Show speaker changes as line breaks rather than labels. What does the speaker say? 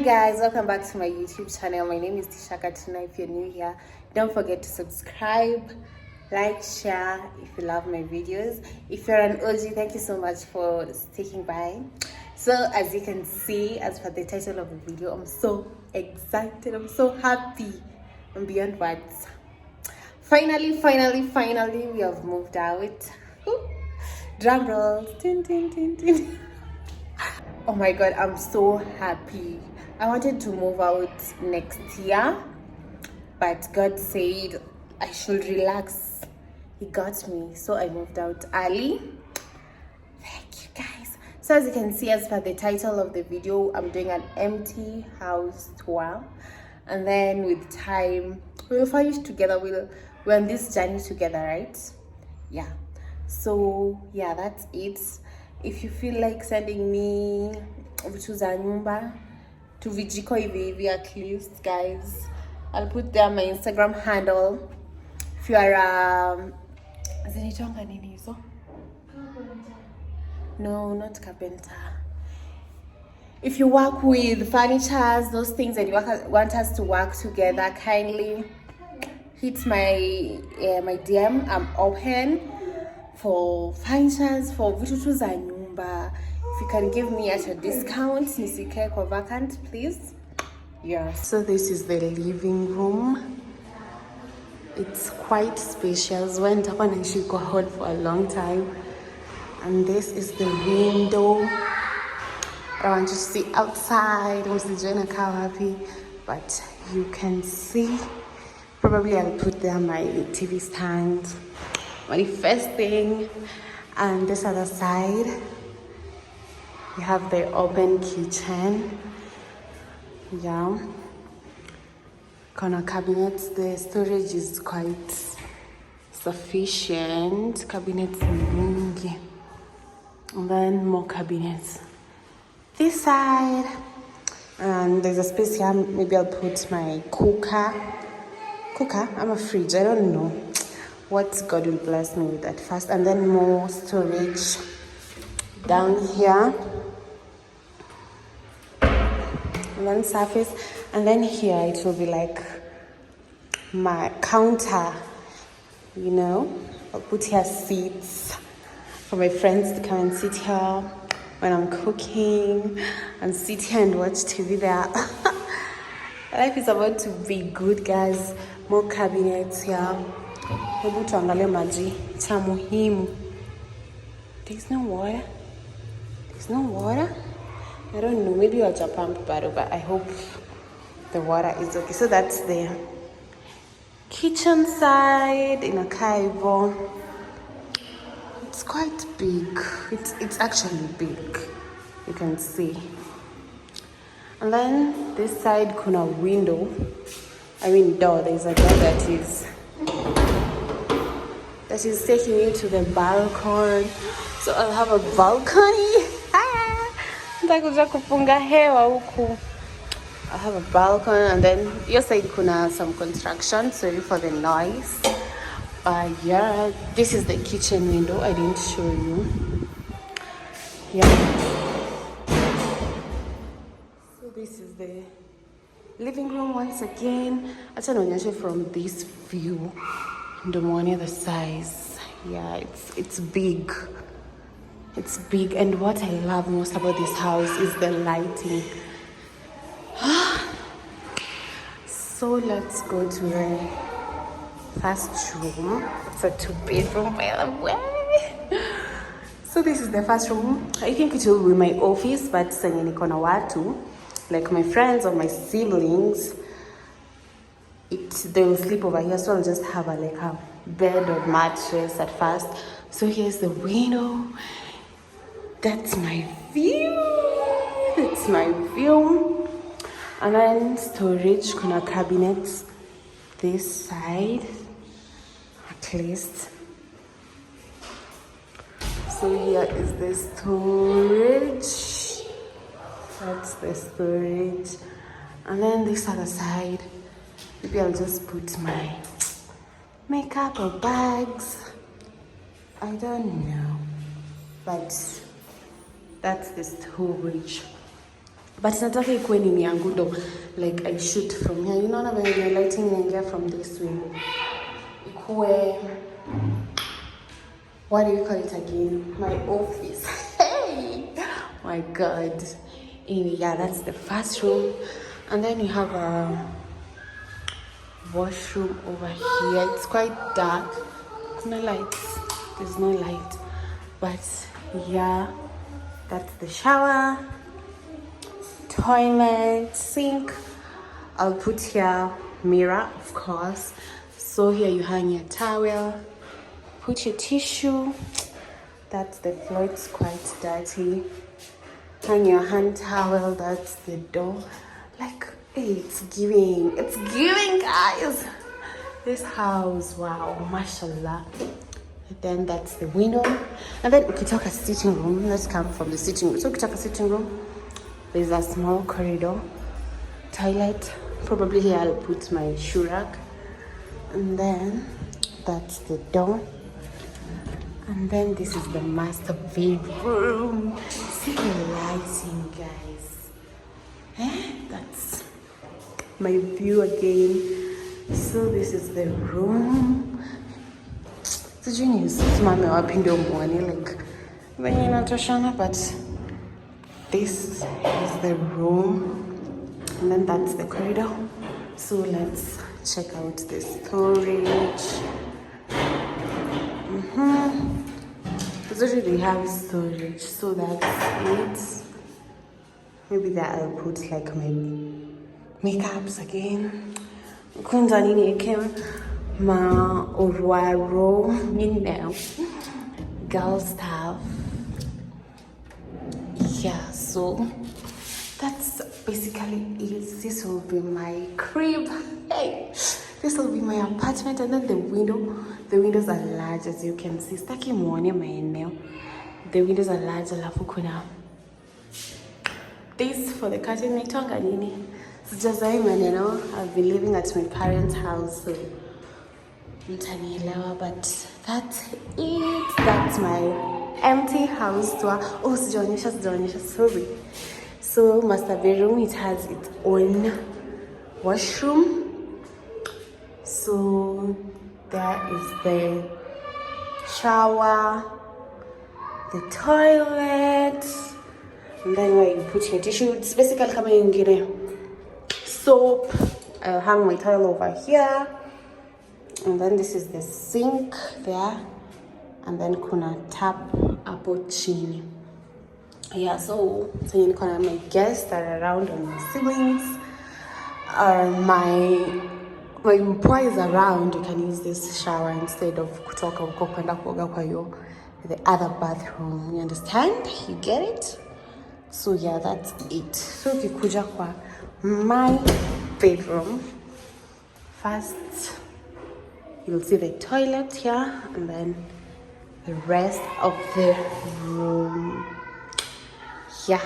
guys, welcome back to my YouTube channel. My name is Tisha Katina. If you're new here, don't forget to subscribe, like, share if you love my videos. If you're an OG, thank you so much for sticking by. So as you can see, as per the title of the video, I'm so excited, I'm so happy, I'm beyond words. Finally we have moved out. Drum rolls. Tin, tin, tin, tin. Oh my god, I'm so happy. I wanted to move out next year, but God said I should relax. He got me, so I moved out early. Thank you guys. So as you can see, as per the title of the video, I'm doing an empty house tour, and then with time we'll finish together. We're on this journey together, right? Yeah. So yeah, that's it. If you feel like sending me vitu za nyumba to vijiko hivi at least, guys, I'll put there my Instagram handle. If you are zinitonga nini hizo? No, not carpenter. If you work with furnitures, those things, and you want us to work together, kindly hit my my DM. I'm open for furnitures, for vitu za nyumba. If you can give me at a discount, nisikae kwa vacant, please. Yeah. So this is the living room. It's quite spacious. Went up and she got hot for a long time. And this is the window. I want you to see outside. But you can see. Probably I'll put there my TV stand, manifesting. And this other side, you have the open kitchen. Yeah. Corner cabinets. The storage is quite sufficient. Cabinets mingi. And then more cabinets. This side. And there's a space here. Maybe I'll put my cooker. I'm a fridge. I don't know what God will bless me with that first. And then more storage down here. And then surface. And then here it will be like my counter. You know, I'll put here seats for my friends to come and sit here when I'm cooking and sit here and watch TV there. Life is about to be good, guys. More cabinets here. Hebu tuangalie maji. Cha muhimu. There's no water. I don't know. Maybe I'll just pump bottle, but I hope the water is okay. So that's the kitchen side in a caivo. It's quite big. It's actually big. You can see. And then this side kuna window. Door. There's a door that is taking you to the balcony. So I'll have a balcony. Nitakuja kupunga hewa huku. I have a balcony, and then your side kuna some construction. Sorry for the noise. Yeah, this is the kitchen window. I didn't show you. Yeah. So this is the living room once again. Acha nionyeshe from this view. Ndio muone the size. Yeah, it's big. It's big, and what I love most about this house is the lighting. So let's go to the first room. It's a 2-bedroom, by the way. So this is the first room. I think it will be my office, but senye niko na watu, like my friends or my siblings, they will sleep over here. So I'll just have a bed or mattress at first. So here's the window. That's my view. And then storage, kuna cabinets this side, at least. So here is the storage. That's the storage. And then this other side, maybe I'll just put my makeup or bags. I don't know. But that's the storage. but nataka ikuwe nini yangu ndo like I shoot from here. You know, when the lighting inaingia from this way, ikuwe, what do you call it again? My office. Hey, my God. Anyway, yeah, that's the first room, and then you have a washroom over here. It's quite dark. There's no lights. There's no light, but yeah, that's the shower, toilet, sink. I'll put here mirror, of course. So here you hang your towel, put your tissue. That's the floor. It's quite dirty. Hang your hand towel. That's the door. Like, hey, it's giving, guys. This house, wow, mashallah. And then that's the window. And then ukitaka sitting room, let's come from the sitting room. So ukitaka sitting room, there's a small corridor, toilet. Probably here I'll put my shoe rack. And then that's the door. And then this is the master bedroom. See the lighting, guys. That's my view again. So this is the room. Sijui nisimame wapi ndio muone like venye inatoshana, but this is the room, and then that's the corridor. So let's check out the storage. Usually they have storage, so that's it. Maybe that I'll put like my makeups again. Kwanza nini eke ma orwaro, you know, girl stuff. Yeah, so that's basically it. This will be my crib. Hey, this will be my apartment, and then the windows are large, as you can see. Staki muone maeneo. The windows are large, alafu kuna this for the curtain. Naitwanga nini? Sijazai maneno. I've been living at my parents' house, so mtanielewa, but that's it. That's my empty house tour. Oh, sijaonyesha, sorry. So master bedroom, it has its own washroom. So there is the shower, the toilet, and then where you put your tissue. It's basically kama ingine soap. I'll hang my towel over here, and then this is the sink there, and then kuna tap hapo chini. Yeah, so you can my guests that are around, on my siblings, my employees around. You can use this shower instead of kutoka uko kwenda kuoga kwa the other bathroom. You understand? You get it? So yeah, that's it. So ukikuja kwa my bedroom, first you'll see the toilet here, and then the rest of the room. Yeah.